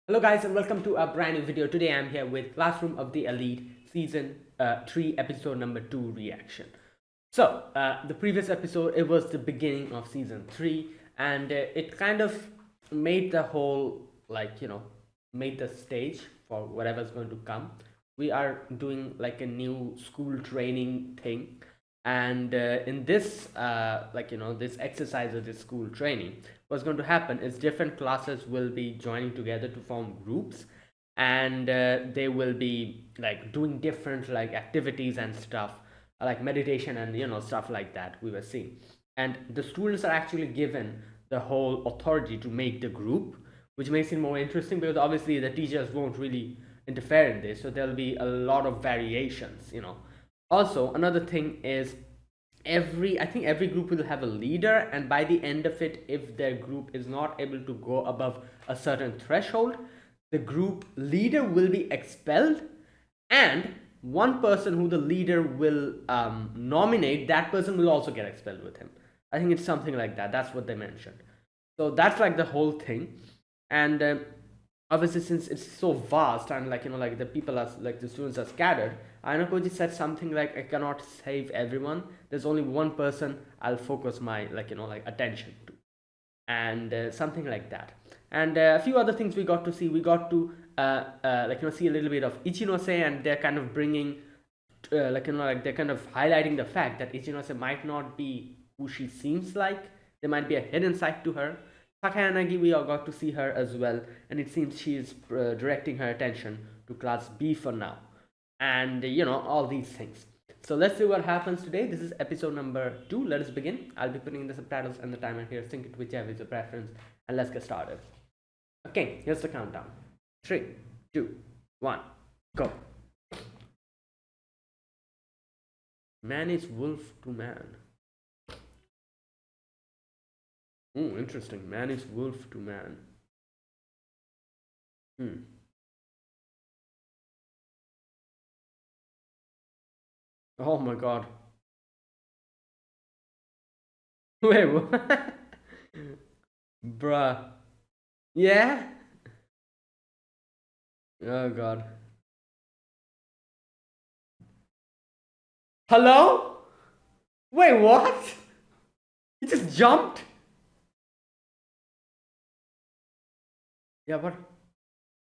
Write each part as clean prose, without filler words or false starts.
Hello guys and welcome to a brand new video. Today I'm here with Classroom of the Elite Season 3 episode number 2 reaction. So the previous episode, it was the beginning of Season 3 and it kind of made the whole, made the stage for whatever's going to come. We are doing like a new school training thing, and in this this exercise of this school training, what's going to happen is different classes will be joining together to form groups, and they will be like doing different like activities and stuff, like meditation and stuff like that we were seeing. And the students are actually given the whole authority to make the group, which makes it more interesting because obviously the teachers won't really interfere in this, so there'll be a lot of variations. Also, another thing is I think every group will have a leader, and by the end of it, if their group is not able to go above a certain threshold, the group leader will be expelled, and one person who the leader will nominate, that person will also get expelled with him. I think it's something like that. That's what they mentioned. So that's like the whole thing. And obviously, since it's so vast and like the people are like the students are scattered, Anakoji said something like, I cannot save everyone. There's only one person I'll focus my attention to, and something like that. And a few other things we got to see. We got to see a little bit of Ichinose, and they're kind of bringing they're kind of highlighting the fact that Ichinose might not be who she seems like. There might be a hidden side to her. Takayanagi, we all got to see her as well, and it seems she is directing her attention to class B for now, and all these things. So let's see what happens today. This is episode number 2. Let us begin. I'll be putting in the subtitles and the timer here. Sync it whichever is your preference, and let's get started. Okay, here's the countdown. 3, 2, 1, go. Man is wolf to man. Oh, interesting. Man is wolf to man. Oh my god. Wait, what? Bruh. Yeah? Oh god. Hello? Wait, what? He just jumped? Yeah, what?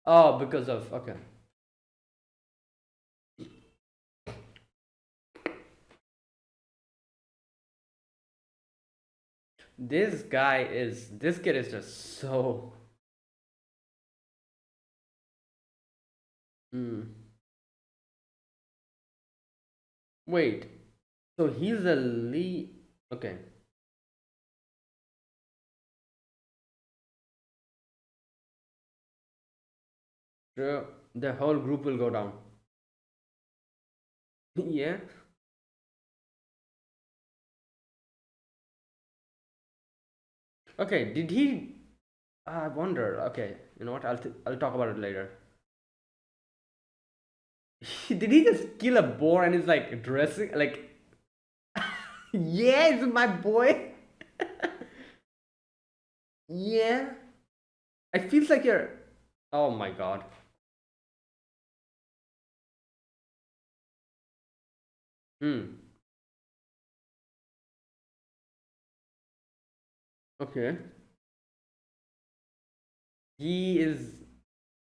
Oh, because of. Okay. This kid is just so. Wait, so he's a lead. Okay. So the whole group will go down. Yeah. Okay, did he. I wonder. Okay, you know what? I'll talk about it later. Did he just kill a boar and is like dressing like? Yeah, it's my boy. Yeah. It feels like you're. Oh my god. Okay. He is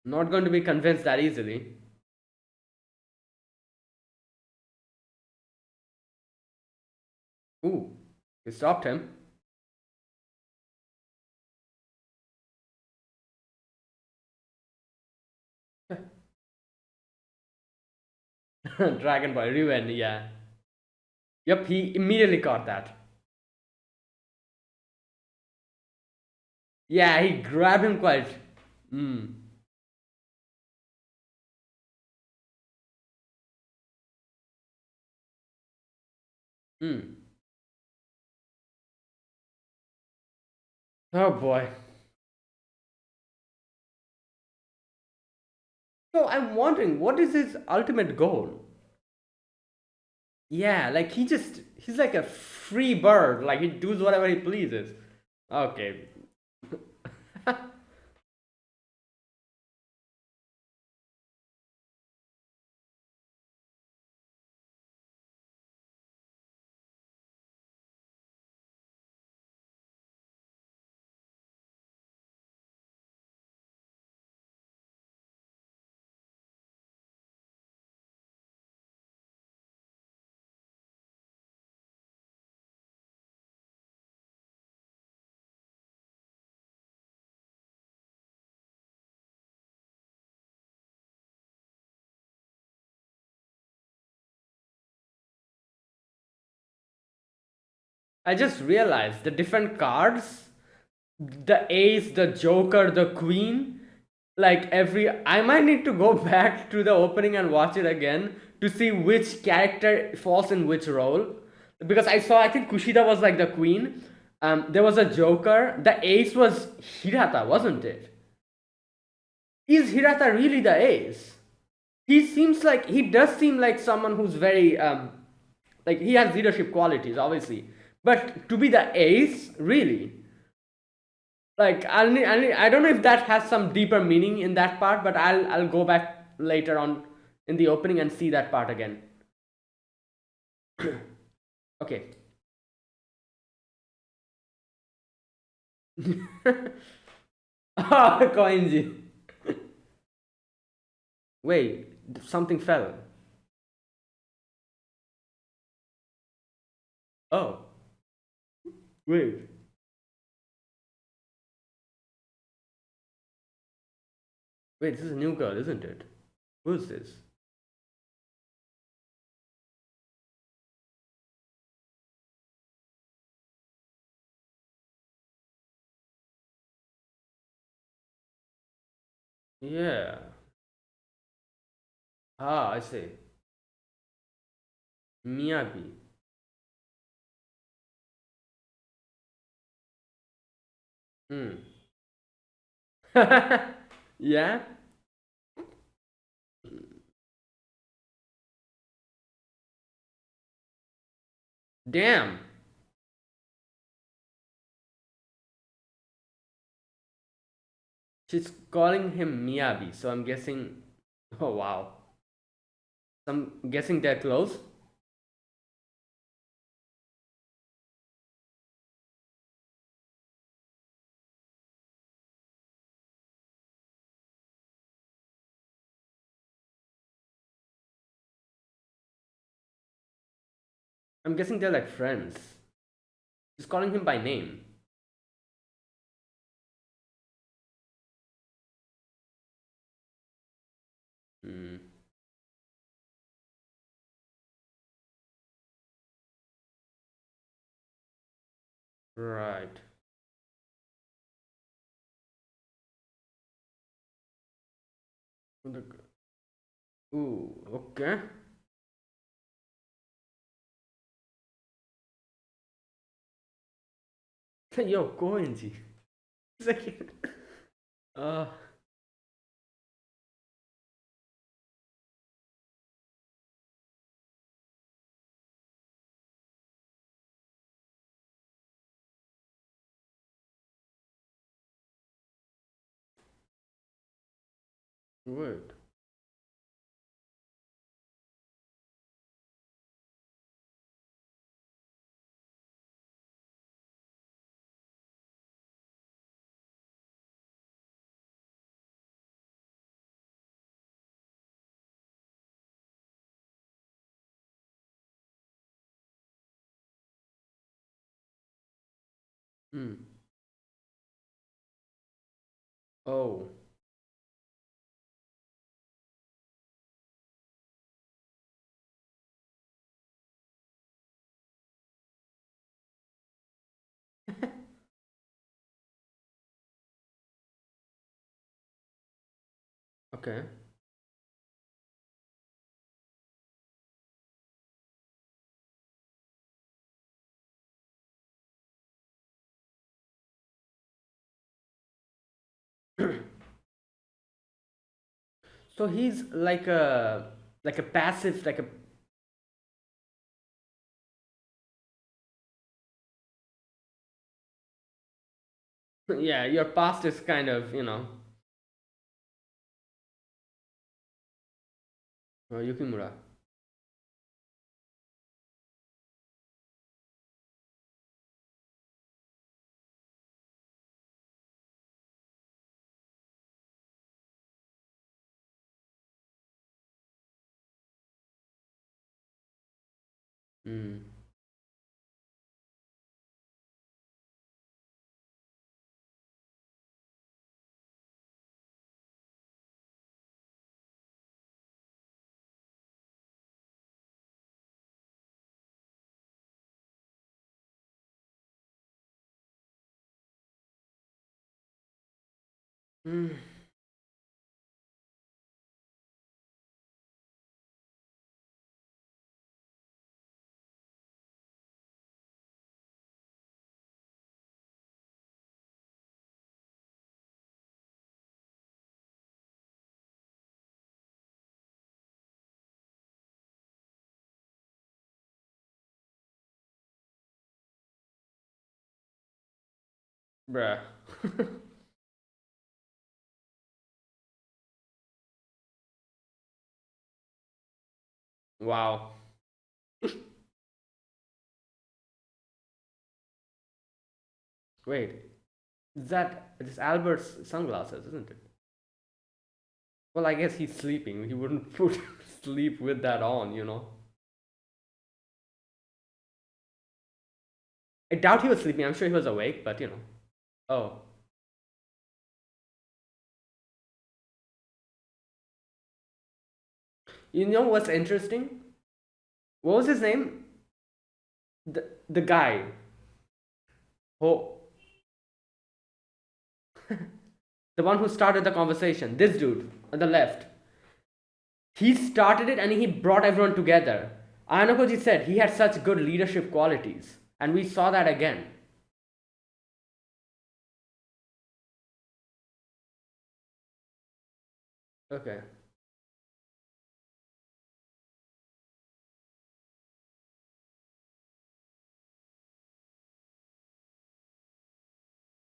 not going to be convinced that easily. Ooh, he stopped him. Dragon Ball, Riven, yeah. Yep, he immediately caught that. Yeah, he grabbed him quite. Hmm. Hmm. Oh boy. So I'm wondering, what is his ultimate goal? Yeah, like he's like a free bird. Like he does whatever he pleases. Okay. I just realized the different cards, the ace, the joker, the queen, like every I might need to go back to the opening and watch it again to see which character falls in which role. Because I think Kushida was like the queen. There was a joker. The ace was Hirata, wasn't it? Is Hirata really the ace? He does seem like someone who's very like he has leadership qualities, obviously. But to be the ace, really? Like I don't know if that has some deeper meaning in that part, but I'll go back later on in the opening and see that part again. Okay. Ah, Koinji. Wait, something fell. Oh, wait. Wait, this is a new girl, isn't it? Who's this? Yeah. Ah, I see. Miyagi. Hmm. Yeah? Damn. She's calling him Miyabi, so I'm guessing. Oh wow. I'm guessing they're close. I'm guessing they're like friends. She's calling him by name. Hmm. Right. Ooh, okay. Yo, Koenji. He's like, uh, word. Hmm. Oh. Okay. So he's like a passive like a yeah. Your past is kind of Yukimura. Hmm. Mm, bruh. Wow. Wait, is that this Albert's sunglasses, isn't it? Well, I guess he's sleeping. He wouldn't put sleep with that on. I doubt he was sleeping. I'm sure he was awake, but. Oh, you know what's interesting? What was his name? The guy. Oh, the one who started the conversation. This dude on the left. He started it and he brought everyone together. Ayanokoji said he had such good leadership qualities, and we saw that again. Okay.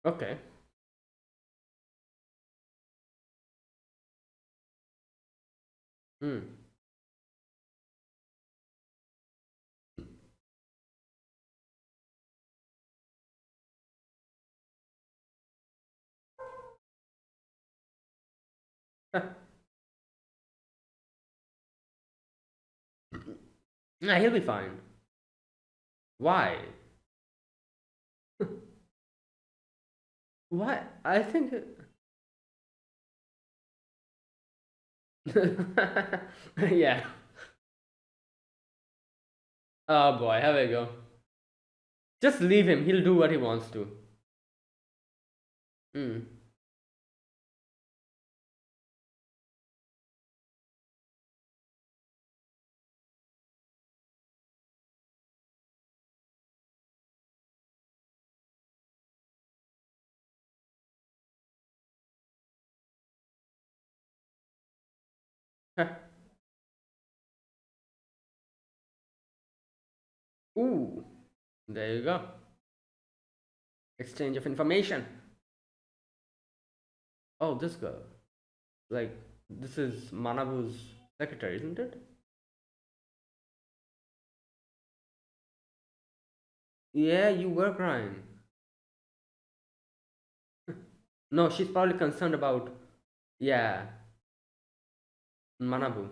Okay. Hmm. Nah, he'll be fine. Why? Why? I think. Yeah. Oh boy, here we go. Just leave him. He'll do what he wants to. Hmm. Ooh. There you go. Exchange of information. Oh, this girl. Like, this is Manabu's secretary, isn't it? Yeah, you were crying. No, she's probably concerned about. Yeah, Manabu.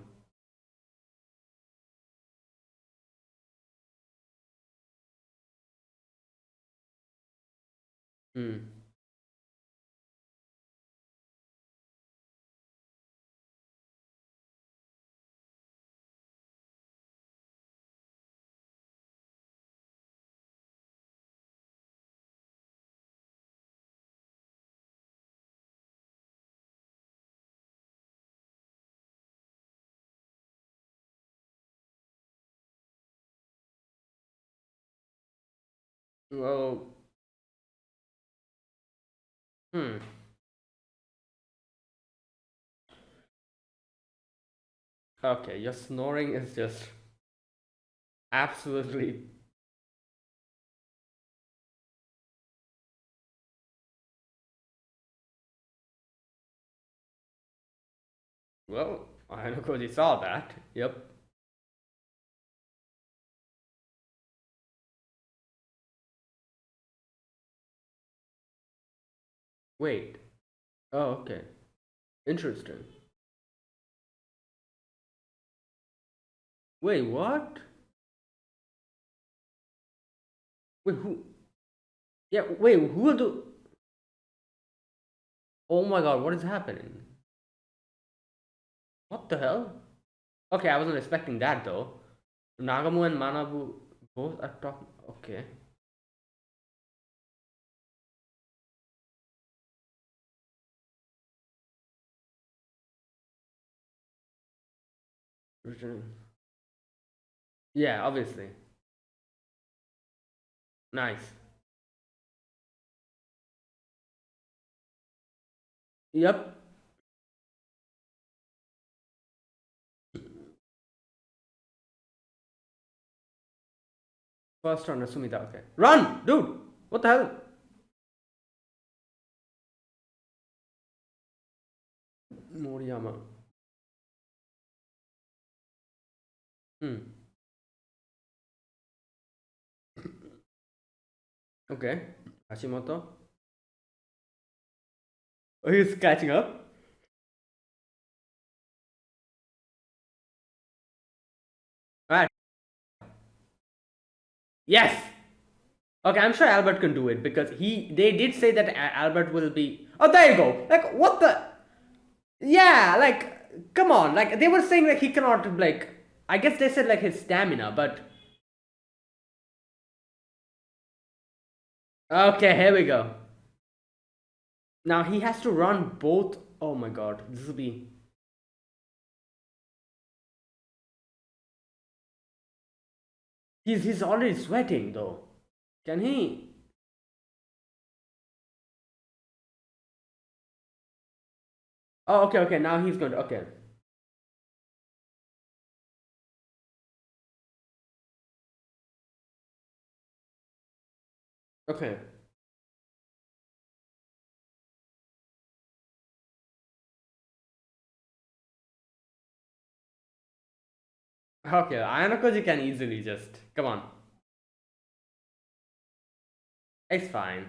Hmm. Well, hmm. Okay, your snoring is just absolutely. Well, I know because you saw that. Yep. Wait. Oh, okay. Interesting. Wait, what? Wait, who? Yeah, wait, who will do? Oh my god, what is happening? What the hell? Okay, I wasn't expecting that though. Nagamu and Manabu both are talking. Okay. Returning. Yeah, obviously. Nice. Yep. First runner, Sumita. Okay. Run, dude. What the hell? Moriyama. Hmm. Okay. Hashimoto. Oh, he's catching up. Right. Yes. Okay, I'm sure Albert can do it because they did say that Albert will be. Oh, there you go. Like what the? Yeah, like come on. Like they were saying like he cannot like. I guess they said like his stamina, but okay, here we go. Now he has to run both. Oh my god, this will be. He's already sweating though. Can he? Oh, okay, okay. Now he's going to. Okay, okay, okay. Ayanokoji can easily just come on. It's fine.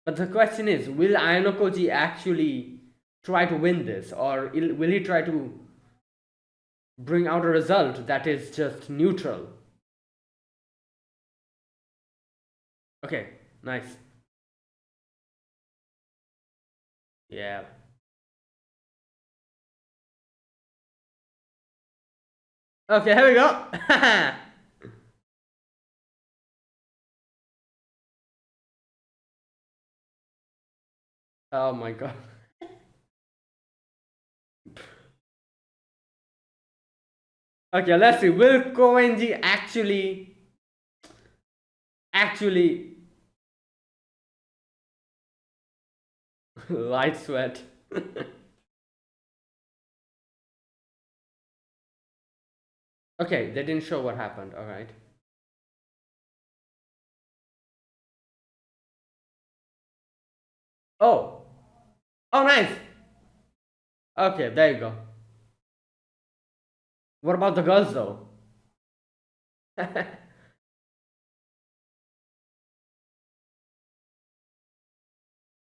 But the question is, will Ayanokoji actually try to win this, or will he try to bring out a result that is just neutral? Okay, nice. Yeah. Okay, here we go. Oh my god. Okay, let's see. Will Koenji actually light sweat? Okay, they didn't show what happened. All right. Oh, oh, nice. Okay, there you go. What about the girls though?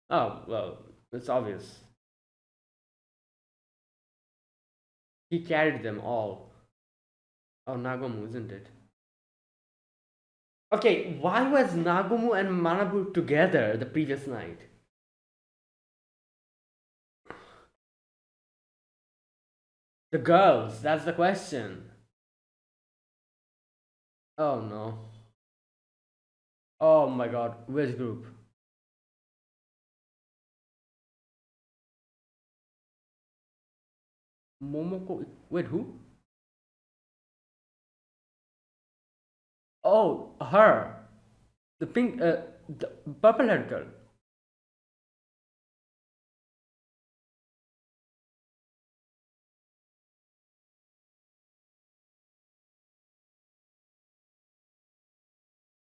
Oh well, it's obvious. He carried them all. Oh, Nagomu, isn't it? Okay, why was Nagomu and Manabu together the previous night? The girls, that's the question. Oh no. Oh my god, which group? Momoko. Wait, who? Oh, her. The pink, the purple haired girl.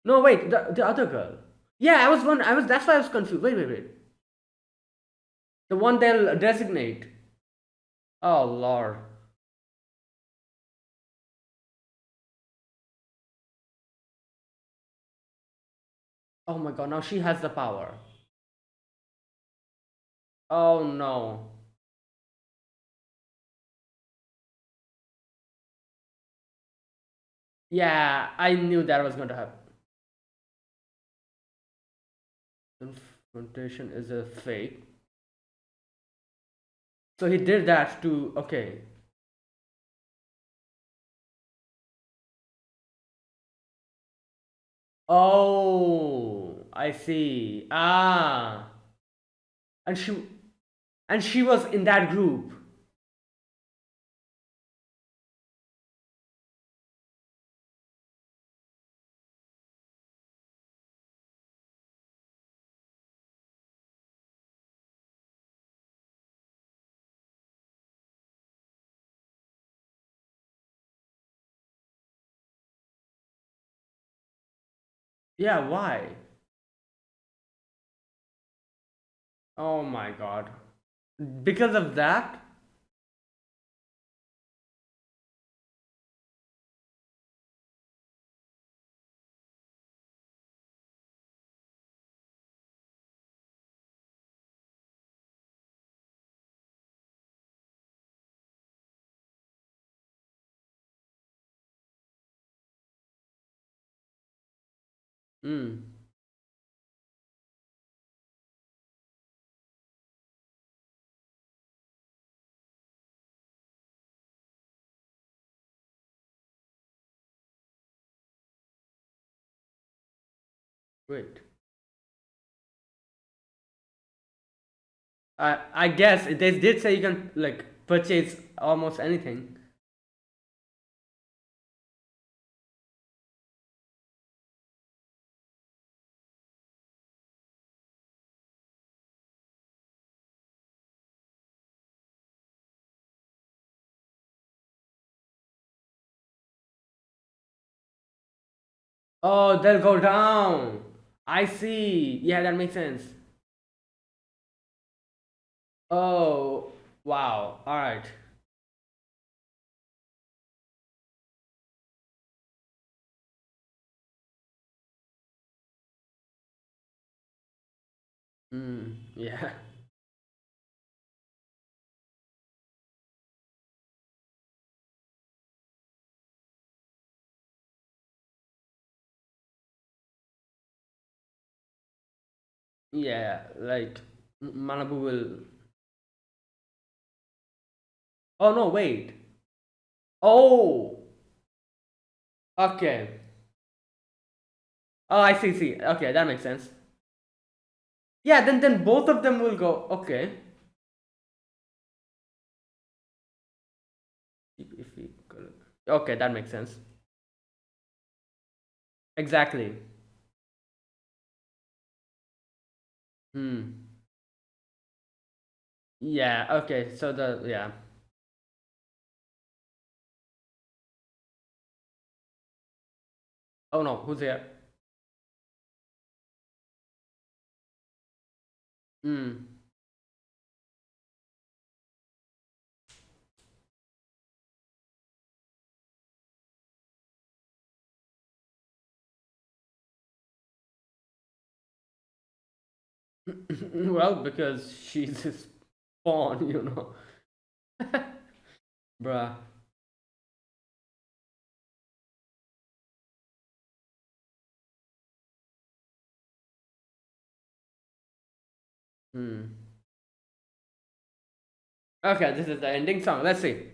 No, wait, the other girl. Yeah, I was one. I was. That's why I was confused. Wait, wait, wait. The one they'll designate. Oh lord. Oh my god. Now she has the power. Oh no. Yeah, I knew that was going to happen. Confrontation is a fake. So he did that to. Okay. Oh, I see. Ah, and she was in that group. Yeah, why? Oh my god. Because of that? Mm. Wait. I guess they did say you can like purchase almost anything. Oh, they'll go down. I see. Yeah, that makes sense. Oh, wow. All right. Mm, yeah. Yeah, like Malibu will. Oh no, wait. Oh, okay. Oh, I see. See. Okay, that makes sense. Yeah, then both of them will go. Okay. If we okay, that makes sense. Exactly. Hmm. Yeah. Okay. So the yeah. Oh no, who's here? Hmm. Well, because she's his pawn, you know. Bruh. Hmm. Okay, this is the ending song. Let's see.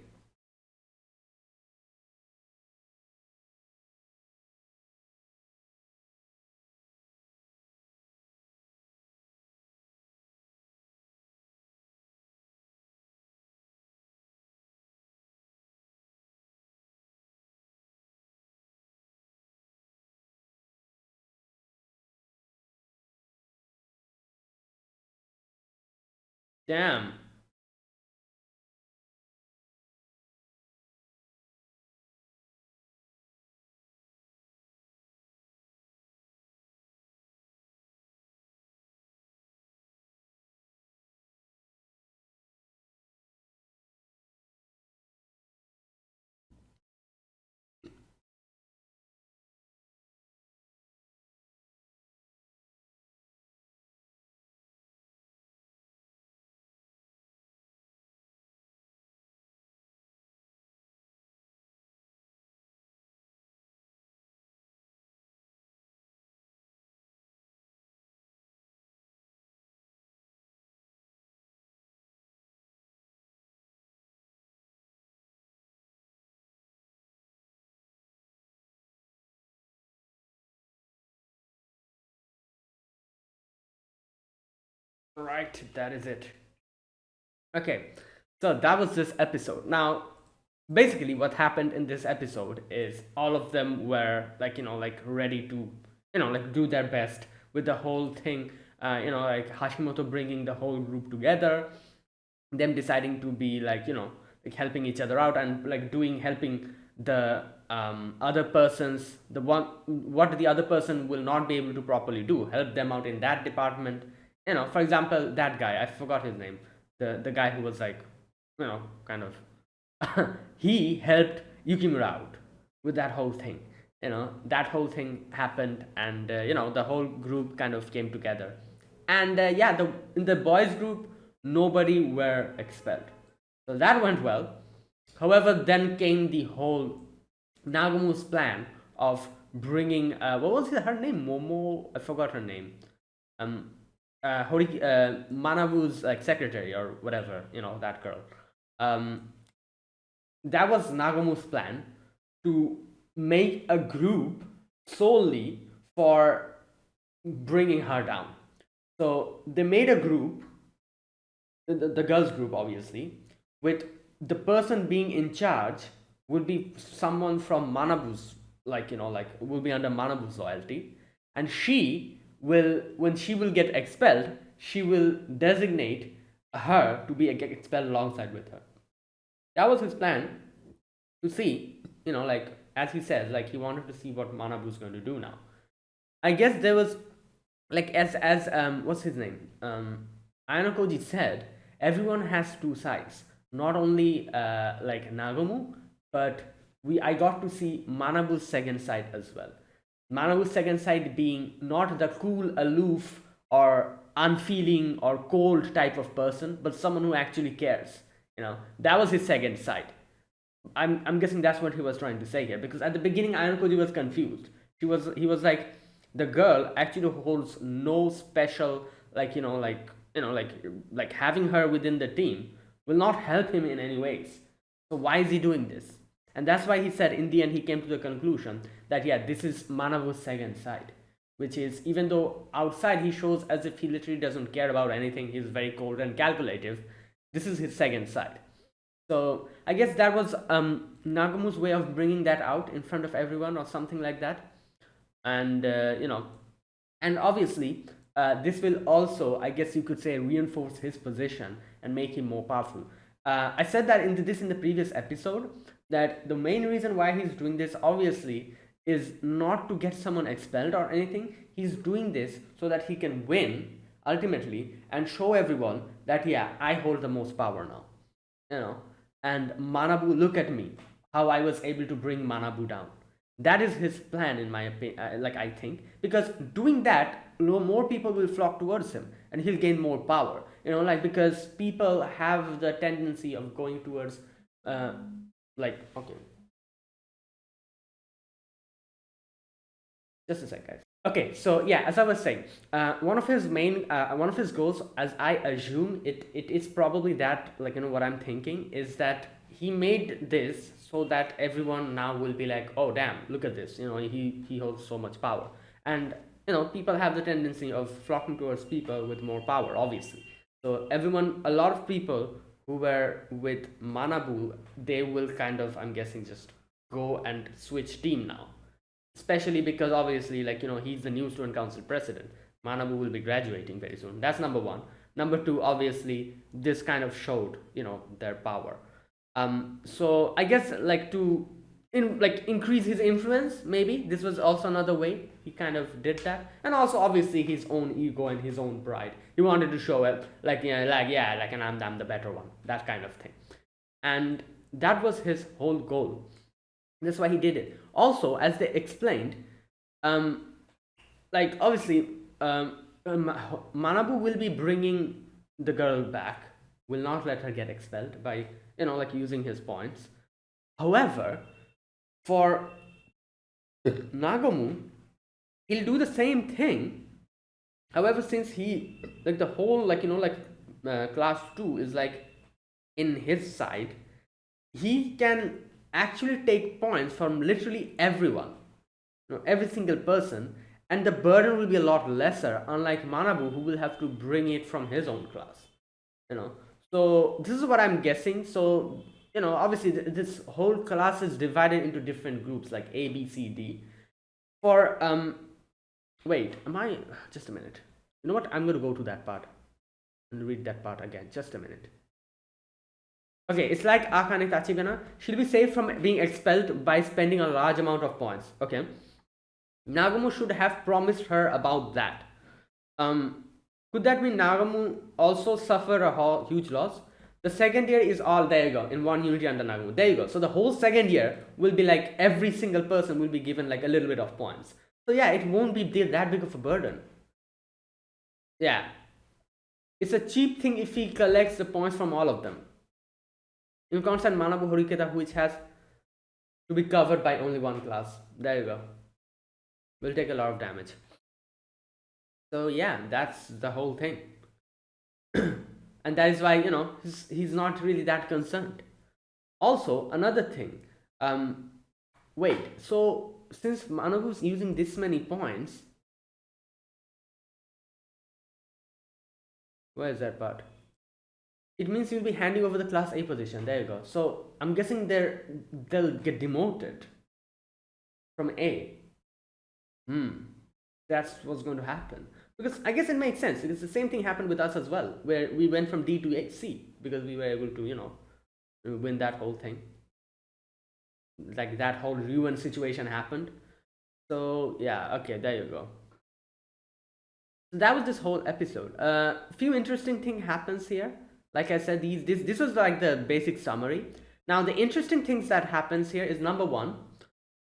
Damn. Right, that is it. Okay, so that was this episode. Now, basically, what happened in this episode is all of them were like, like ready to, like do their best with the whole thing. Like Hashimoto bringing the whole group together, them deciding to be like, like helping each other out and like helping the other person's the one what the other person will not be able to properly do, help them out in that department. For example, that guy, I forgot his name, the guy who was like, kind of he helped Yukimura out with that whole thing. That whole thing happened, and the whole group kind of came together. And yeah, in the boys group, nobody were expelled, so that went well. However, then came the whole Nagamu's plan of bringing what was her name? Momo, I forgot her name. Manabu's like secretary or whatever, that girl. That was Nagamu's plan, to make a group solely for bringing her down. So they made a group, the girls group obviously, with the person being in charge would be someone from Manabu's, will be under Manabu's loyalty, and she will, when she will get expelled, she will designate her to be expelled alongside with her. That was his plan, to see, as he says, like he wanted to see what Manabu's going to do now. I guess there was, like, as what's his name? Ayano said, everyone has two sides. Not only like Nagamu, but I got to see Manabu's second side as well. Manabu's second side being not the cool, aloof, or unfeeling or cold type of person, but someone who actually cares. That was his second side. I'm guessing that's what he was trying to say here, because at the beginning Ayano was confused. He was like, the girl actually holds no special, like having her within the team will not help him in any ways. So why is he doing this? And that's why he said in the end he came to the conclusion that yeah, this is Manabu's second side, which is, even though outside he shows as if he literally doesn't care about anything, he's very cold and calculative, this is his second side. So I guess that was Nagamu's way of bringing that out in front of everyone or something like that. And and obviously this will also, I guess you could say, reinforce his position and make him more powerful. I said that in the previous episode, that the main reason why he's doing this obviously is not to get someone expelled or anything. He's doing this so that he can win ultimately and show everyone that yeah, I hold the most power now. And Manabu, look at me, how I was able to bring Manabu down. That is his plan, in my opinion. I think, because doing that, more people will flock towards him, and he'll gain more power. Because people have the tendency of going towards, okay, just a sec, guys. Okay, so yeah, as I was saying, one of his goals, as I assume it is probably that, what I'm thinking is that he made this so that everyone now will be like, oh damn, look at this, he holds so much power. And people have the tendency of flocking towards people with more power, obviously. So a lot of people who were with Manabu, they will kind of, I'm guessing, just go and switch team now. Especially because obviously, he's the new student council president. Manabu will be graduating very soon. That's number one. Number two, obviously, this kind of showed, their power. So I guess to increase his influence, maybe this was also another way he kind of did that. And also obviously his own ego and his own pride. He wanted to show it and I'm the better one, that kind of thing. And that was his whole goal. That's why he did it. Also, as they explained, obviously Manabu will be bringing the girl back, will not let her get expelled by using his points. However, for Nagamu, he'll do the same thing. However, since he the whole class 2 is in his side, he can actually take points from literally everyone, every single person, and the burden will be a lot lesser, unlike Manabu, who will have to bring it from his own class. So this is what I'm guessing. So obviously this whole class is divided into different groups like A, B, C, D. For wait, just a minute. You know what? I'm going to go to that part and read that part again. Just a minute. Okay, it's like Akane Tachibana. She'll be saved from being expelled by spending a large amount of points. Okay. Nagumo should have promised her about that. Um, could that mean Nagumo also suffer a huge loss? The second year is all, there you go, in one unity under Nagumo. There you go. So the whole second year will be like every single person will be given like a little bit of points. So yeah, it won't be that big of a burden. Yeah. It's a cheap thing if he collects the points from all of them. In constant Manabu Horiketa, which has to be covered by only one class. There you go. Will take a lot of damage. So yeah, that's the whole thing. And that is why, he's not really that concerned. Also, another thing. Wait, so since Manabu's using this many points, where is that part? It means you'll be handing over the class A position. There you go. So I'm guessing they'll get demoted from A. That's what's going to happen. Because I guess it makes sense. Because the same thing happened with us as well, where we went from D to C because we were able to, win that whole thing. Like that whole ruin situation happened. So yeah, okay, there you go. So that was this whole episode. Few interesting thing happens here. Like I said, this was like the basic summary. Now the interesting things that happens here is number one,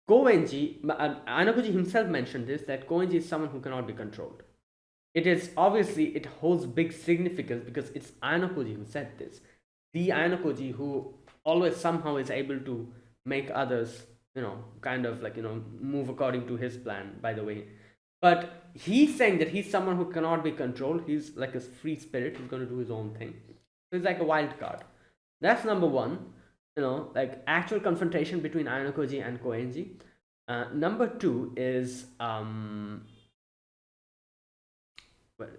Koenji, Anakuji himself mentioned this, that Koenji is someone who cannot be controlled. It holds big significance because it's Anakuji who said this. The Anakuji who always somehow is able to make others, kind of like, move according to his plan, by the way. But he's saying that he's someone who cannot be controlled. He's like a free spirit who's going to do his own thing. So he's like a wild card. That's number one. Like actual confrontation between Ayanokoji and Koenji. Number two is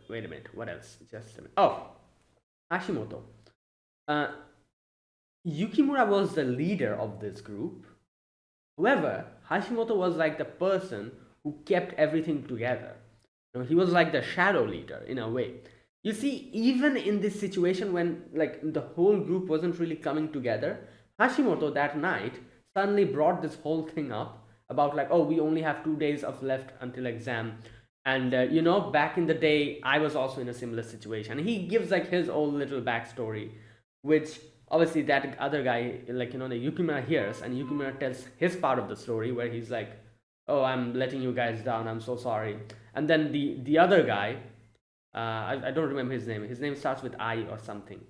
wait a minute. What else? Just a minute. Oh, Hashimoto. Yukimura was the leader of this group. However, Hashimoto was like the person who kept everything together. He was like the shadow leader in a way. You see, even in this situation when like the whole group wasn't really coming together, Hashimoto that night suddenly brought this whole thing up about like, oh, we only have 2 days of left until exam. And back in the day, I was also in a similar situation. He gives like his own little backstory, which obviously that other guy, like, the Yukimura hears, and Yukimura tells his part of the story where he's like, oh, I'm letting you guys down, I'm so sorry. And then the other guy, I don't remember his name. His name starts with I or something.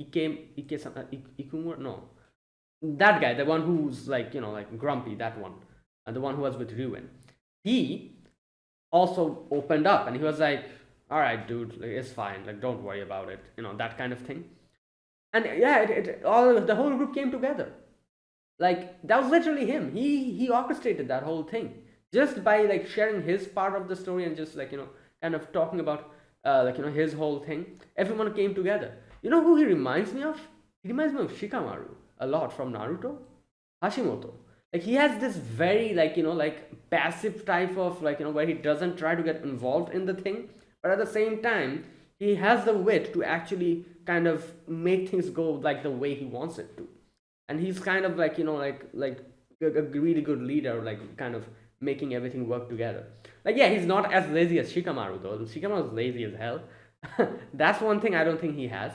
Ikumura? No. That guy, the one who's like, like grumpy, that one. And the one who was with Ryuen. He also opened up and he was like, all right, dude, like, it's fine. Like, don't worry about it. That kind of thing. And yeah, the whole group came together. Like, that was literally him. He orchestrated that whole thing. Just by like sharing his part of the story and just like, kind of talking about his whole thing, everyone came together. You know who he reminds me of? He reminds me of Shikamaru a lot from Naruto. Hashimoto. Like he has this very like passive type of where he doesn't try to get involved in the thing, but at the same time he has the wit to actually kind of make things go like the way he wants it to. And he's kind of like a really good leader, like kind of making everything work together. Like yeah, he's not as lazy as Shikamaru though. Shikamaru is lazy as hell. That's one thing I don't think he has.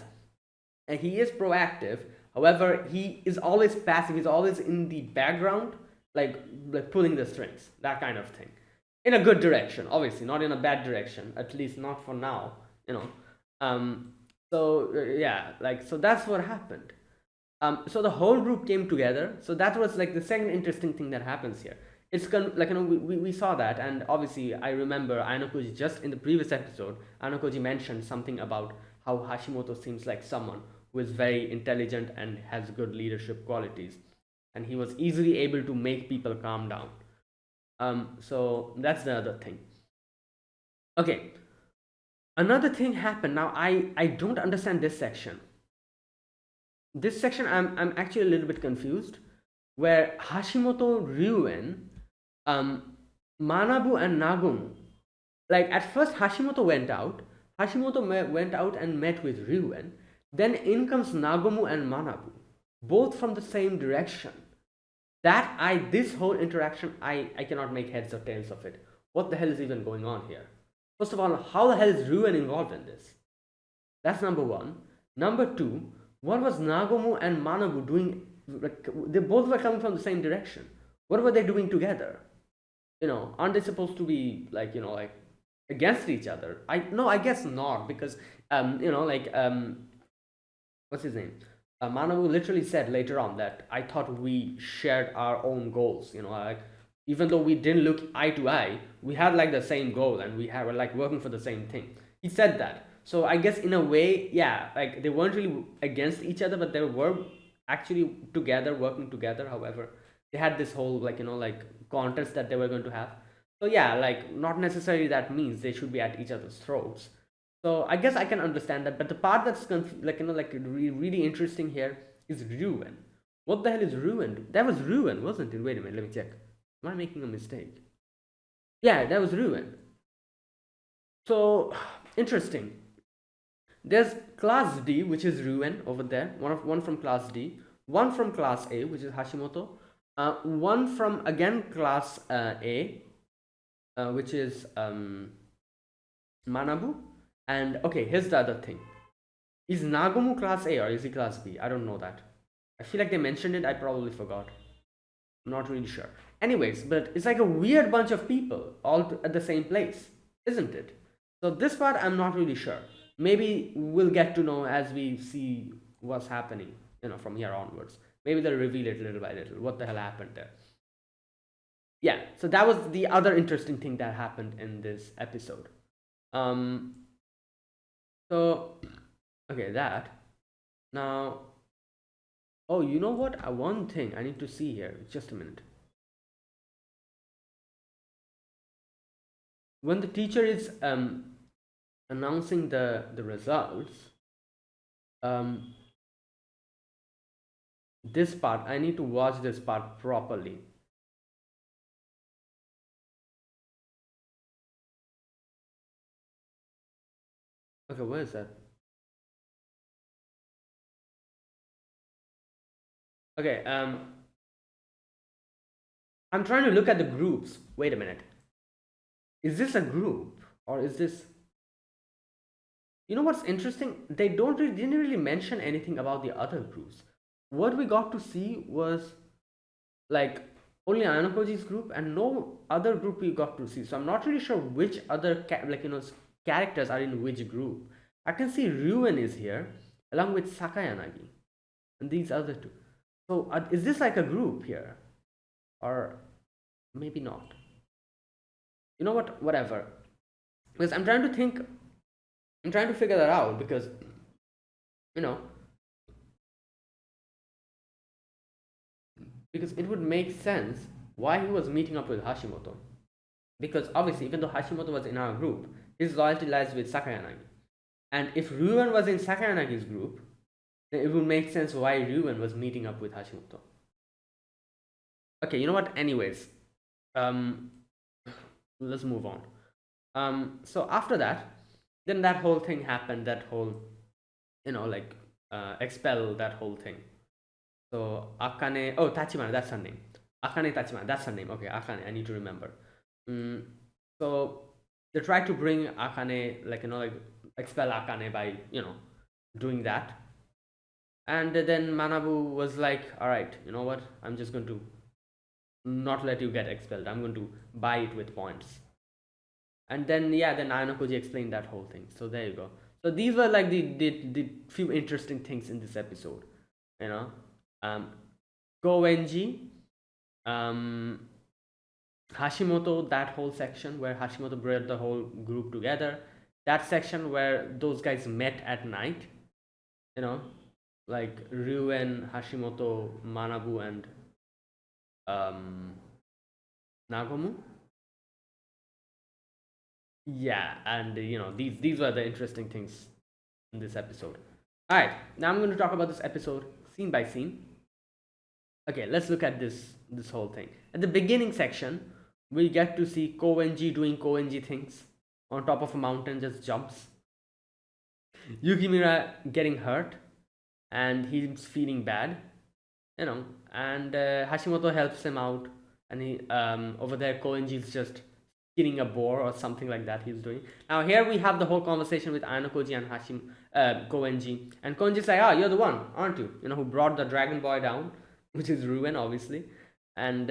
And he is proactive. However, he is always passive. He's always in the background, like pulling the strings, that kind of thing, in a good direction. Obviously, not in a bad direction. At least not for now. Yeah, so that's what happened. So the whole group came together. So that was like the second interesting thing that happens here. It's we saw that, and obviously I remember Ainokoji just in the previous episode. Ainokoji mentioned something about how Hashimoto seems like someone who is very intelligent and has good leadership qualities, and he was easily able to make people calm down. So that's the other thing. Okay, another thing happened. Now I don't understand this section. This section I'm actually a little bit confused, where Hashimoto, Ryuen, Manabu and Nagumo, like at first Hashimoto went out and met with Ryuen. Then in comes Nagumo and Manabu. both from the same direction. This whole interaction, I cannot make heads or tails of it. What the hell is even going on here? First of all, how the hell is Ruin involved in this? That's number one. Number two, what was Nagomu and Manabu doing? Like, they both were coming from the same direction. What were they doing together? Aren't they supposed to be like, like against each other? I guess not, because what's his name? Manabu literally said later on that I thought we shared our own goals. Like, even though we didn't look eye to eye, we had like the same goal, and were like working for the same thing. He said that. So I guess in a way, yeah, like they weren't really against each other, but they were actually together, working together. However, they had this whole like like contest that they were going to have. So yeah, like not necessarily that means they should be at each other's throats. So I guess I can understand that, but the part that's really interesting here is Ruin. What the hell is Ruin? That was Ruin, wasn't it? Wait a minute, let me check. Am I making a mistake? Yeah, that was Ruin. So interesting. There's class D, which is Ruin over there. One from class D, one from class A, which is Hashimoto. One from again class A, which is Manabu. And okay, here's the other thing. Is Nagomu class A or is he class B? I don't know that. I feel like they mentioned it, I probably forgot. I'm not really sure. Anyways, but it's like a weird bunch of people all at the same place, isn't it? So this part I'm not really sure. Maybe we'll get to know as we see what's happening, from here onwards. Maybe they'll reveal it little by little, what the hell happened there. Yeah, so that was the other interesting thing that happened in this episode. So, okay, that. Now, oh, you know what? One thing I need to see here. Just a minute. When the teacher is announcing the results, this part, I need to watch this part properly. Okay, where is that? Okay, I'm trying to look at the groups. Wait a minute. Is this a group or is this? You know what's interesting? They didn't really mention anything about the other groups. What we got to see was like only Ayanokoji's group and no other group we got to see. So I'm not really sure which other characters are in which group. I can see Ruin is here along with Sakayanagi and these other two. So is this like a group here, or maybe not? You know what? Whatever. Because I'm trying to think. I'm trying to figure that out because because it would make sense why he was meeting up with Hashimoto. Because obviously, even though Hashimoto was in our group, his loyalty lies with Sakayanagi. And if Ruin was in Sakayanagi's group, then it would make sense why Ruin was meeting up with Hashimoto. Okay, you know what? Anyways, let's move on. So after that, then that whole thing happened. That whole, expel that whole thing. So Akane, oh Tachibana, that's her name. Akane Tachibana, that's her name. Okay, Akane, I need to remember. So they tried to bring Akane, expel Akane by doing that. And then Manabu was like, all right, you know what? I'm just going to not let you get expelled. I'm going to buy it with points. And then then Ayanokoji explained that whole thing. So there you go. So these were like the few interesting things in this episode. Koenji, Hashimoto, that whole section where Hashimoto brought the whole group together. That section where those guys met at night. Like Ryuen, Hashimoto, Manabu, and Nagomu. Yeah, and these were the interesting things in this episode. All right, now I'm going to talk about this episode scene by scene. Okay, let's look at this whole thing. At the beginning section, we get to see Koenji doing Koenji things on top of a mountain, just jumps. Yukimura getting hurt, and he's feeling bad. and Hashimoto helps him out, and he over there Koenji is just skinning a boar or something like that he's doing. Now here we have the whole conversation with Ainokoji and Koenji, and Koenji's like, ah, you're the one, aren't you? Who brought the Dragon Boy down, which is Ruin, obviously. And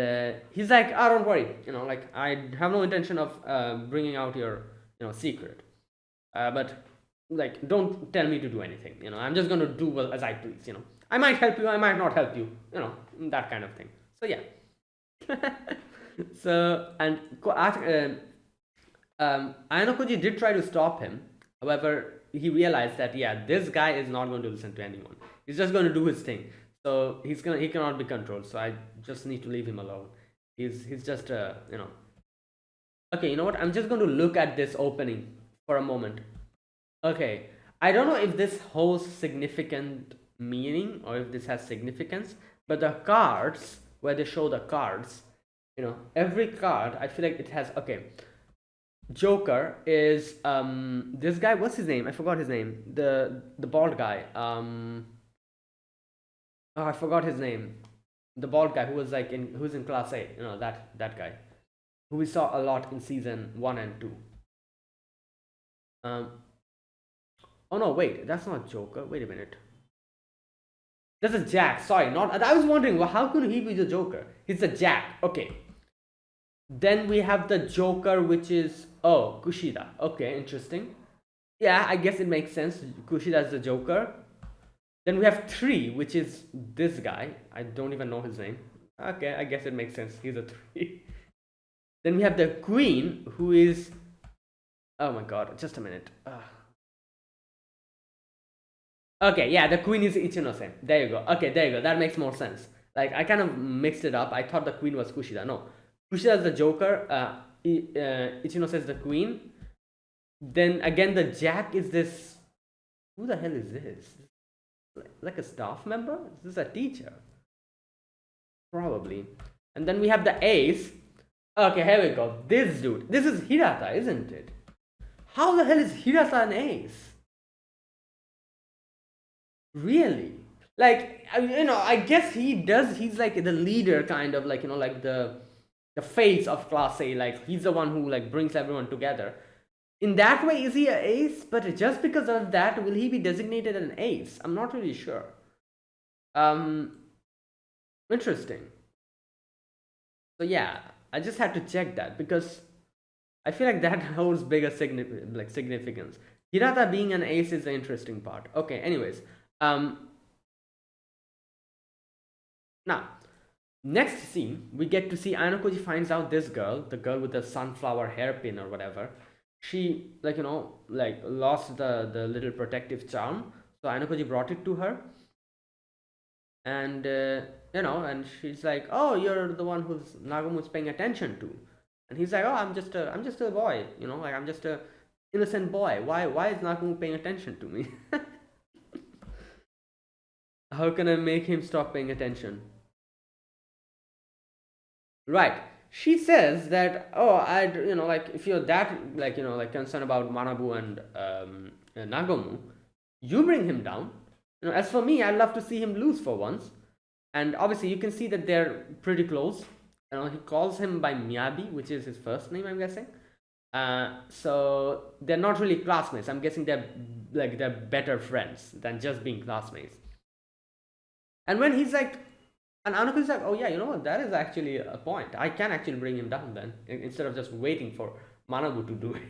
he's like, ah, don't worry, like I have no intention of bringing out your secret, but like don't tell me to do anything. I'm just going to do well as I please. I might help you, I might not help you, that kind of thing. So yeah. So and Ainokoji did try to stop him. However, he realized that yeah, this guy is not going to listen to anyone. He's just going to do his thing. So he cannot be controlled. So I just need to leave him alone. He's just Okay, you know what? I'm just going to look at this opening for a moment. Okay, I don't know if this holds significant meaning or if this has significance, but the cards where they show the cards, every card, I feel like it has. Okay, Joker is this guy. What's his name? I forgot his name. The bald guy. Oh, I forgot his name. The bald guy who's in class A. That guy, who we saw a lot in season 1 and 2. Oh no, wait, that's not Joker. Wait a minute. This is Jack. Sorry, not. I was wondering, well, how could he be the Joker? He's the Jack. Okay. Then we have the Joker, which is Kushida. Okay, interesting. Yeah, I guess it makes sense. Kushida is the Joker. Then we have 3, which is this guy. I don't even know his name. Okay, I guess it makes sense. He's a 3. Then we have the Queen, who is. Oh my god, just a minute. Okay, yeah, the Queen is Ichinose. There you go. Okay, there you go. That makes more sense. Like, I kind of mixed it up. I thought the Queen was Kushida. No. Kushida is the Joker. Ichinose is the Queen. Then again, the Jack is this. Who the hell is this? Like a staff member? Is this a teacher? Probably. And then we have the Ace. Okay, here we go. This dude. This is Hirata, isn't it? How the hell is Hirata an Ace? Really? Like, I guess he does. He's like the leader, kind of like, like the face of Class A. Like, he's the one who like brings everyone together. In that way, is he an ace? But just because of that, will he be designated an ace? I'm not really sure. Interesting. So yeah, I just had to check that because I feel like that holds bigger significance. Hirata being an ace is the interesting part. Okay, anyways. Now, next scene, we get to see Ainokoji finds out this girl, the girl with the sunflower hairpin or whatever, she lost the little protective charm. So Ainokoji brought it to her, and and she's like, oh, you're the one who's Nagumo's paying attention to, and he's like, oh, I'm just a boy, like I'm just a innocent boy. Why is Nagumo paying attention to me? How can I make him stop paying attention? Right. She says that, oh, if you're that concerned about Manabu and Nagomu, you bring him down. As for me, I'd love to see him lose for once. And obviously, you can see that they're pretty close. He calls him by Miyabi, which is his first name, I'm guessing. So they're not really classmates. I'm guessing they're better friends than just being classmates. And when he's like, and Anuku's like, oh yeah, you know what, that is actually a point. I can actually bring him down then, instead of just waiting for Manabu to do it.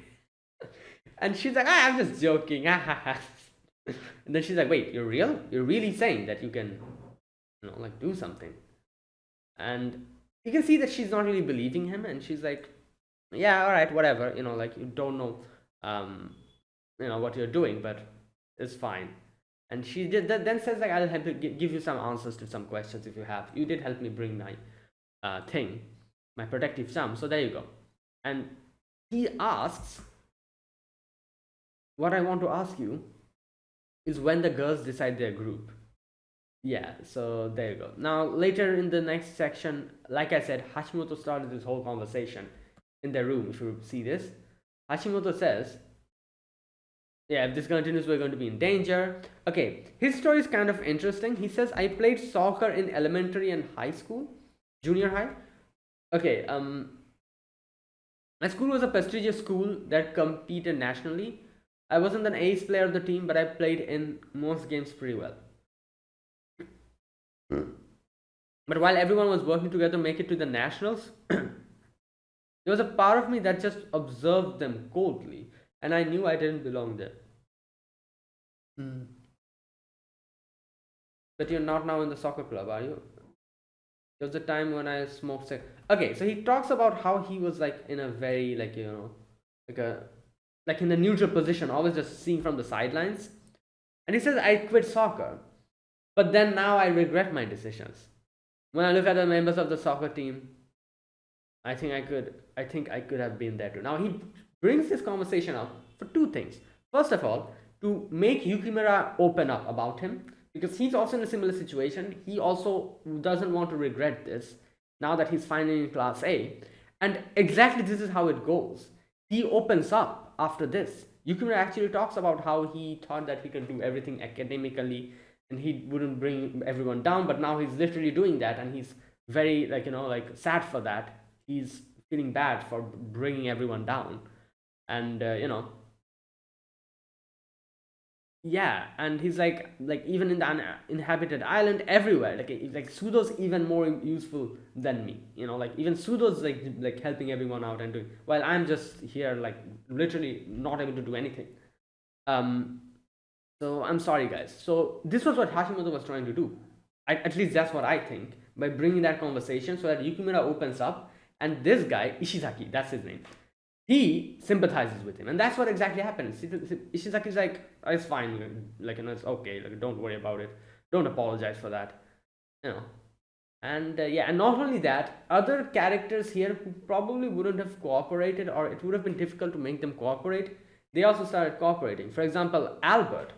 And she's like, I'm just joking. And then she's like, wait, you're real? You're really saying that you can, do something? And you can see that she's not really believing him, and she's like, yeah, all right, whatever. You don't know, what you're doing, but it's fine. And she then says like, I'll help you give you some answers to some questions if you have. You did help me bring my my protective charm. So there you go. And he asks, what I want to ask you is when the girls decide their group. Yeah, so there you go. Now later in the next section, like I said, Hashimoto started this whole conversation in their room. If you see this, Hashimoto says, Yeah, if this continues, we're going to be in danger. Okay, his story is kind of interesting. He says, I played soccer in elementary and high school, junior high. Okay, my school was a prestigious school that competed nationally. I wasn't an ace player of the team, but I played in most games pretty well. But while everyone was working together to make it to the nationals, there was a part of me that just observed them coldly, and I knew I didn't belong there. Hmm. But you're not now in the soccer club, are you? There was a time when I smoked Okay, so he talks about how he was like in a very like like a like in the neutral position, always just seen from the sidelines. And he says I quit soccer, but then now I regret my decisions. When I look at the members of the soccer team, I think I could have been there too. Now he brings this conversation up for two things. First of all, to make Yukimura open up about him, because he's also in a similar situation. He also doesn't want to regret this now that he's finally in class A. And exactly this is how it goes. He opens up after this. Yukimura actually talks about how he thought that he could do everything academically and he wouldn't bring everyone down, but now he's literally doing that and he's very like like sad for that. He's feeling bad for bringing everyone down. And yeah, and he's like even in the uninhabited island everywhere, like Sudo's even more useful than me, like even Sudo's like helping everyone out and doing, while I'm just here like literally not able to do anything. um so I'm sorry guys. So this was what Hashimoto was trying to do. At least that's what I think, by bringing that conversation so that Yukimura opens up, and this guy Ishizaki, that's his name, he sympathizes with him, and that's what exactly happens. Ishizaki's like, oh, it's fine, like it's okay, like don't worry about it, don't apologize for that, you know. And yeah, and not only that, other characters here who probably wouldn't have cooperated, or it would have been difficult to make them cooperate, they also started cooperating. For example, Albert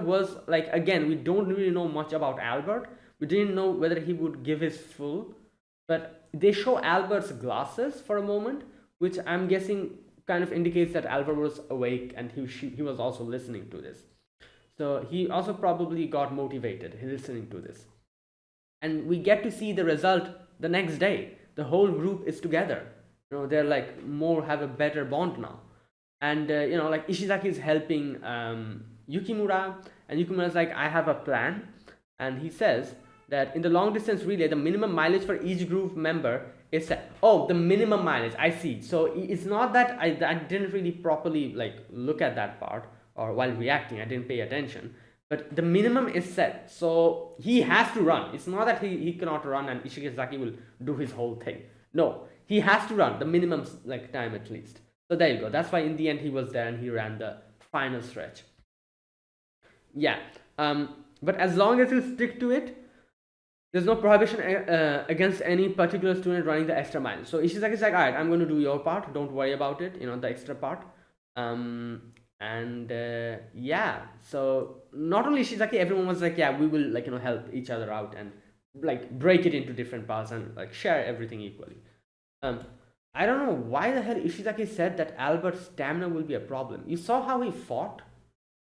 was like, again, we don't really know much about Albert. We didn't know whether he would give his full, but they show Albert's glasses for a moment, which I'm guessing kind of indicates that Albert was awake and he was also listening to this. So he also probably got motivated listening to this. And we get to see the result the next day. The whole group is together. They're like more have a better bond now. And like Ishizaki is helping Yukimura, and Yukimura is like, I have a plan. And he says that in the long distance relay, the minimum mileage for each group member is set. Oh, the minimum mileage, I see. So it's not that I didn't really properly like look at that part, or while reacting I didn't pay attention, but the minimum is set, so he has to run. It's not that he cannot run and Ishizaki will do his whole thing. No, he has to run the minimum like time at least. So there you go. That's why in the end he was there and he ran the final stretch. Yeah. But as long as you stick to it, there's no prohibition against any particular student running the extra mile. So Ishizaki is like, all right, I'm going to do your part. Don't worry about it. The extra part. And yeah. So not only Ishizaki, everyone was like, yeah, we will like help each other out and like break it into different parts and like share everything equally. I don't know why the hell Ishizaki said that Albert's stamina will be a problem. You saw how he fought.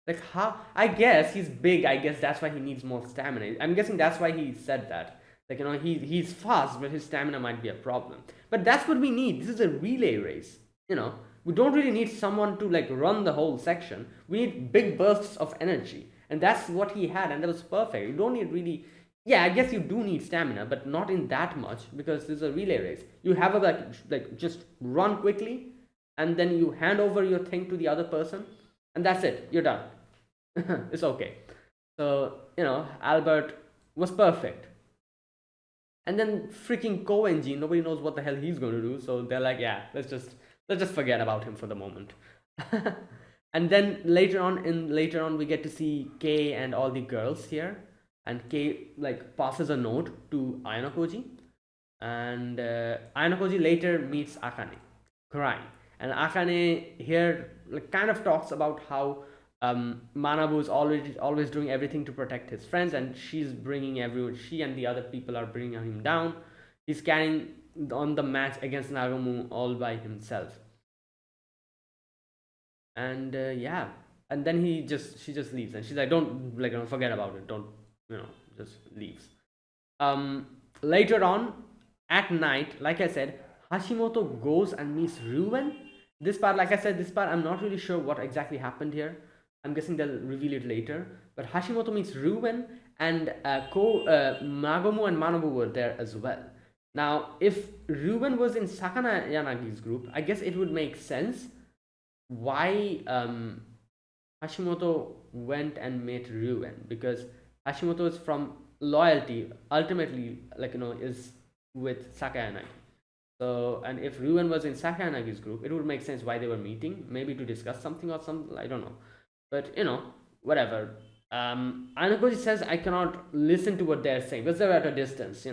Like how? I guess he's big. I guess that's why he needs more stamina. I'm guessing that's why he said that. Like he's fast, but his stamina might be a problem. But that's what we need. This is a relay race. We don't really need someone to like run the whole section. We need big bursts of energy, and that's what he had, and that was perfect. You don't need really. Yeah, I guess you do need stamina, but not in that much because this is a relay race. You have a like just run quickly, and then you hand over your thing to the other person, and that's it. You're done. It's okay. So Albert was perfect. And then freaking Koenji, nobody knows what the hell he's going to do, so they're like, yeah, let's just forget about him for the moment. And then later on we get to see Kei and all the girls here, and Kei like passes a note to Ayanokoji, and Ayanokoji later meets Akane crying, and Akane here like kind of talks about how Manabu is always doing everything to protect his friends, and she and the other people are bringing him down. He's carrying on the match against Nagomu all by himself. And yeah, and then she just leaves, and she's like, don't, like, forget about it, don't, just leaves. Later on at night, like I said, Hashimoto goes and meets Ruben. This part, like I said, this part I'm not really sure what exactly happened here. I'm guessing they'll reveal it later. But Hashimoto meets Ruben, and Magomu and Manabu were there as well. Now, if Ruben was in Sakana Yanagi's group, I guess it would make sense why Hashimoto went and met Ruben, because Hashimoto is from loyalty, ultimately, like, is with Sakayanagi. So, and if Ruben was in Sakayanagi's group, it would make sense why they were meeting, maybe to discuss something or something, I don't know. But, whatever. Anakoji says I cannot listen to what they're saying because they're at a distance,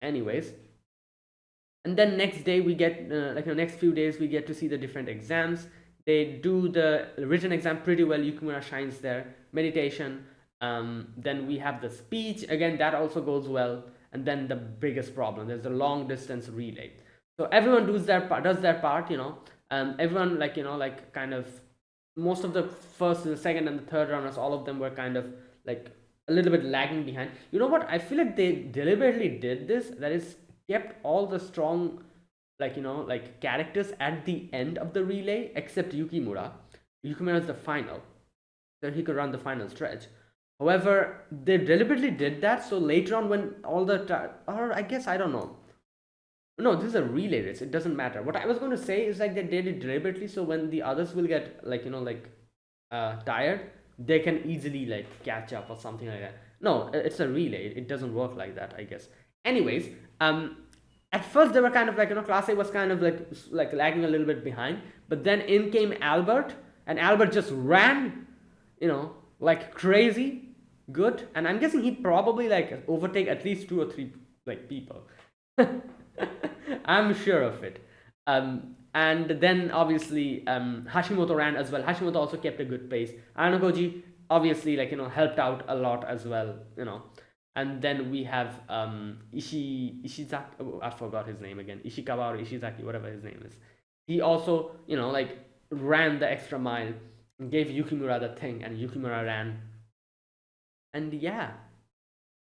Anyways. And then next day we get, next few days we get to see the different exams. They do the written exam pretty well. Yukimura shines there. Meditation. Then we have the speech. Again, that also goes well. And then the biggest problem, there's the long distance relay. So everyone does their part, everyone, kind of, most of the first, the second, and the third runners, all of them were kind of like a little bit lagging behind. You know what? I feel like they deliberately did this. That is, kept all the strong, characters at the end of the relay, except Yukimura. Yukimura is the final, so he could run the final stretch. However, they deliberately did that, so later on when all the or I guess, I don't know. No, this is a relay race. It doesn't matter. What I was going to say is, like, they did it deliberately, so when the others will get, tired, they can easily, catch up or something like that. No, it's a relay. It doesn't work like that, I guess. Anyways, at first they were kind of class A was kind of like lagging a little bit behind, but then in came Albert, and Albert just ran, like crazy good, and I'm guessing he'd probably overtake at least 2 or 3 people. I'm sure of it. And then obviously Hashimoto ran as well. Hashimoto also kept a good pace. Anakoji obviously helped out a lot as well, and then we have Ishizaki, I forgot his name again, Ishikawa or Ishizaki, whatever his name is. He also ran the extra mile, gave Yukimura the thing, and Yukimura ran. And yeah,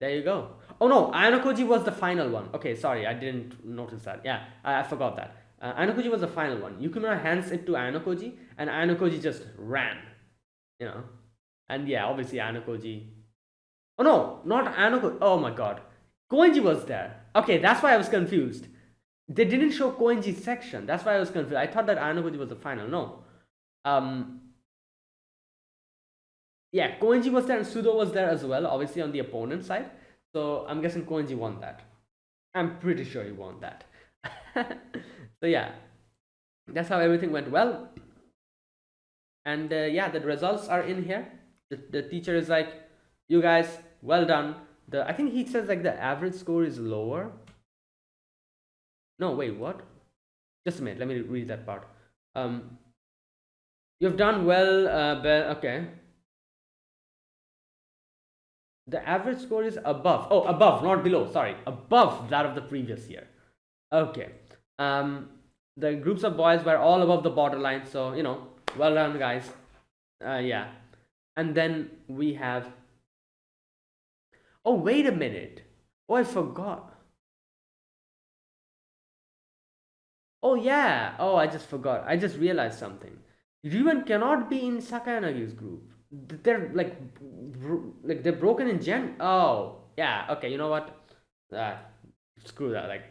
there you go. Oh no, Ayanokoji was the final one. Okay, sorry, I didn't notice that. Yeah, I forgot that. Ayanokoji was the final one. Yukimura hands it to Ayanokoji, and Ayanokoji just ran. And yeah, obviously Ayanokoji. Oh no, not Ayanokoji. Oh my god. Koenji was there. Okay, that's why I was confused. They didn't show Koenji's section. That's why I was confused. I thought that Ayanokoji was the final. No. Yeah, Koenji was there and Sudo was there as well, obviously on the opponent side. So I'm guessing Koenji won that. I'm pretty sure he won that. So yeah, that's how everything went well. And yeah, the results are in here. The teacher is like, you guys, well done. I think he says the average score is lower. No, wait, what? Just a minute, let me read that part. You've done well, okay. The average score is above. Oh, above, not below. Sorry, above that of the previous year. Okay. The groups of boys were all above the borderline. So, well done, guys. Yeah. And then we have. Oh, wait a minute. Oh, I forgot. Oh, yeah. Oh, I just forgot. I just realized something. Ryuan cannot be in Sakayanagi's group. They're they're broken in gen. Oh yeah, okay, you know what, screw that,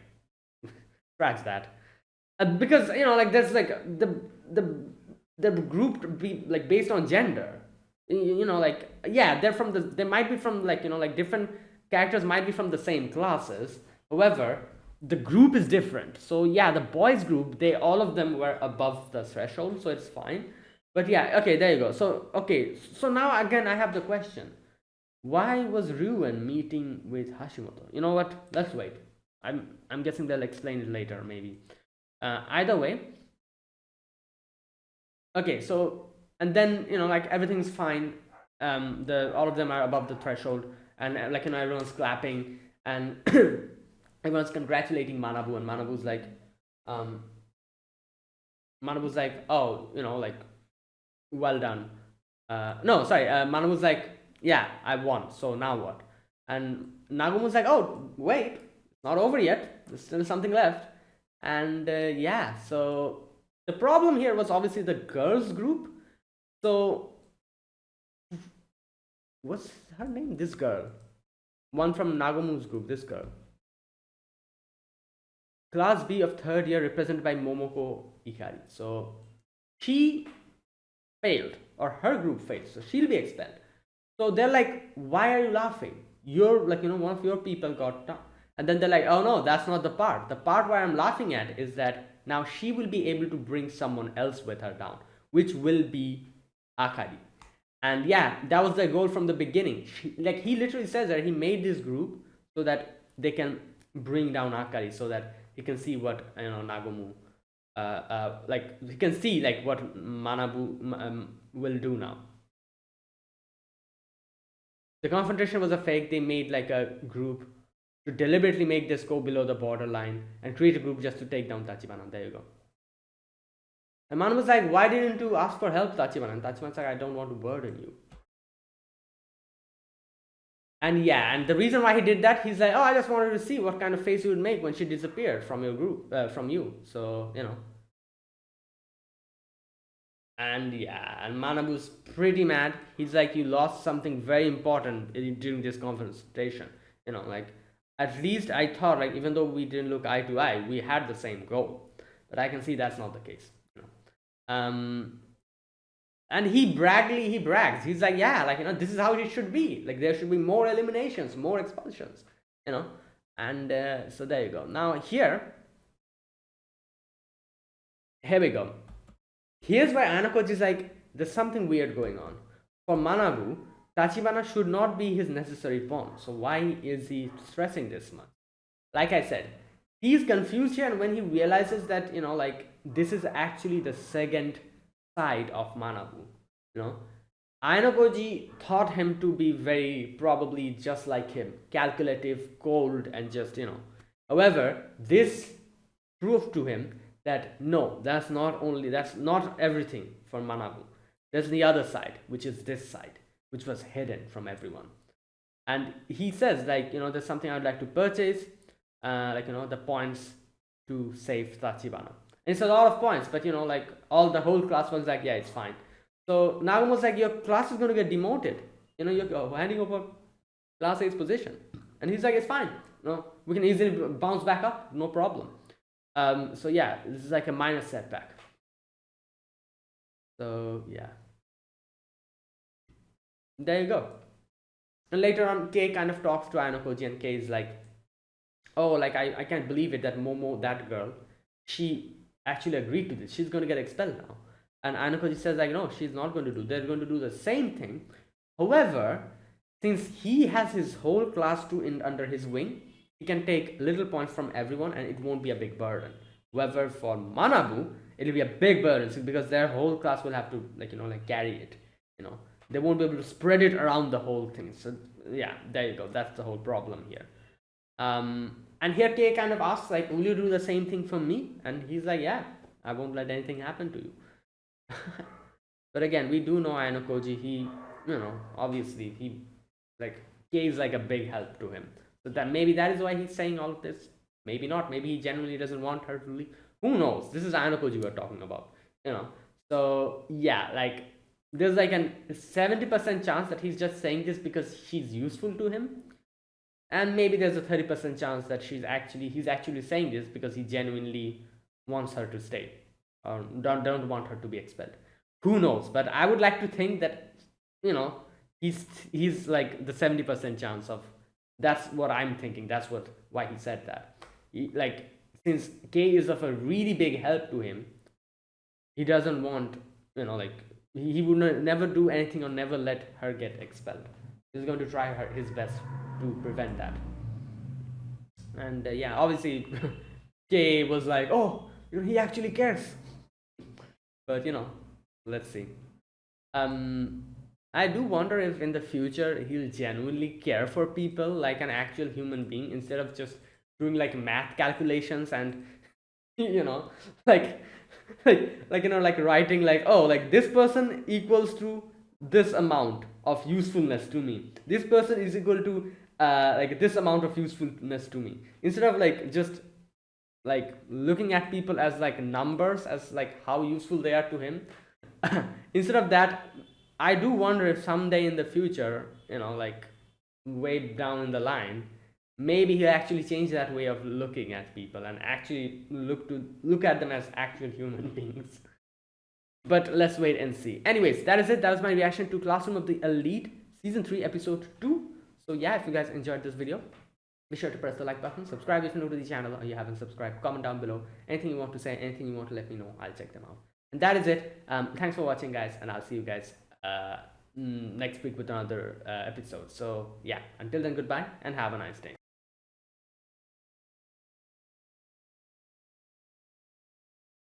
scratch that, because there's the group be based on gender, yeah, they might be from different characters might be from the same classes. However, the group is different, so yeah, the boys group, all of them were above the threshold, so it's fine. But yeah, okay, there you go. So, okay, so now again I have the question. Why was Ruin meeting with Hashimoto? You know what? Let's wait. I'm guessing they'll explain it later, maybe. Either way. Okay, so, and then, everything's fine. All of them are above the threshold, and everyone's clapping, and everyone's congratulating Manabu, and Manabu's like, oh, well done. No, sorry. Manabu's like, yeah, I won. So now what? And Nagumo's like, oh, wait, it's not over yet. There's still something left. And yeah, so the problem here was obviously the girls group. So what's her name? This girl, one from Nagumo's group. This girl, class B of third year, represented by Momoko Ikari. So she failed, or her group failed, so she'll be expelled. So they're like, why are you laughing? You're like, one of your people got down. And then they're like, oh no, that's not the part. The part where I'm laughing at is that now she will be able to bring someone else with her down, which will be Akari. And yeah, that was the goal from the beginning. Like he literally says that he made this group so that they can bring down Akari, so that he can see what Nagumo, like he can see like what Manabu will do now. The confrontation was a fake. They made like a group to deliberately make this go below the borderline and create a group just to take down Tachibana. There you go. And Man was like, why didn't you ask for help, Tachibana? And Tachibana's like, I don't want to burden you. And yeah, and the reason why he did that, he's like, oh, I just wanted to see what kind of face you would make when she disappeared from your group, from you. So, And yeah, and Manabu's pretty mad. He's like, you lost something very important during this confrontation. Like, at least I thought, like, even though we didn't look eye to eye, we had the same goal. But I can see that's not the case. And he brags. He's like, yeah, like, this is how it should be. Like, there should be more eliminations, more expulsions, And so there you go. Now here we go. Here's why Anakoji is like, there's something weird going on. For Manabu, Tachibana should not be his necessary pawn. So why is he stressing this much? Like I said, he's confused here, and when he realizes that, like, this is actually the second side of Manabu, Ainokoji thought him to be very probably just like him, calculative, cold, and just, However, this proved to him that no, that's not everything for Manabu. There's the other side, which is this side, which was hidden from everyone. And he says, like, there's something I'd like to purchase, the points to save Tachibana. And it's a lot of points, but like the whole class was like, yeah, it's fine. So Nagumo's like, your class is going to get demoted. You're handing over class A's position. And he's like, it's fine. We can easily bounce back up, no problem. So yeah, this is like a minor setback. So yeah, there you go. And later on, Kei kind of talks to Ainokoji, and Kei is like, oh, like I can't believe it that Momo, that girl, she actually agreed to this. She's going to get expelled now. And Ainokoji says, like, no, she's not going to do. They're going to do the same thing. However, since he has his whole class 2 under his wing, he can take little points from everyone and it won't be a big burden. However, for Manabu, it'll be a big burden because their whole class will have to carry it. They won't be able to spread it around the whole thing. So yeah, there you go. That's the whole problem here. And here Kei kind of asks, like, will you do the same thing for me? And he's like, yeah, I won't let anything happen to you. But again, we do know Ainokoji, he, obviously he Kei is like a big help to him. So that maybe that is why he's saying all of this. Maybe not. Maybe he genuinely doesn't want her to leave. Who knows? This is Ainokoji we're talking about. So yeah, like there's like a 70% chance that he's just saying this because she's useful to him. And maybe there's a 30% chance that he's actually saying this because he genuinely wants her to stay. Or don't want her to be expelled. Who knows? But I would like to think that, he's like the 70% chance of. That's what I'm thinking. That's why he said that. Since Kei is of a really big help to him, he doesn't want, he would never do anything or never let her get expelled. He's going to try his best to prevent that. And yeah, obviously, Kei was like, oh, he actually cares. But let's see. I do wonder if in the future he'll genuinely care for people like an actual human being instead of just doing like math calculations and like like like writing like, oh, like this person equals to this amount of usefulness to me, this person is equal to like this amount of usefulness to me, instead of like just like looking at people as like numbers, as like how useful they are to him. Instead of that, I do wonder if someday in the future, like way down in the line, maybe he'll actually change that way of looking at people and actually look at them as actual human beings. But let's wait and see. Anyways, that is it. That was my reaction to Classroom of the Elite Season 3 Episode 2. So yeah, if you guys enjoyed this video, be sure to press the like button, subscribe if you're new to the channel or you haven't subscribed, comment down below anything you want to say, anything you want to let me know. I'll check them out. And that is it. Thanks for watching, guys, and I'll see you guys next week with another episode. So yeah, until then, goodbye and have a nice day.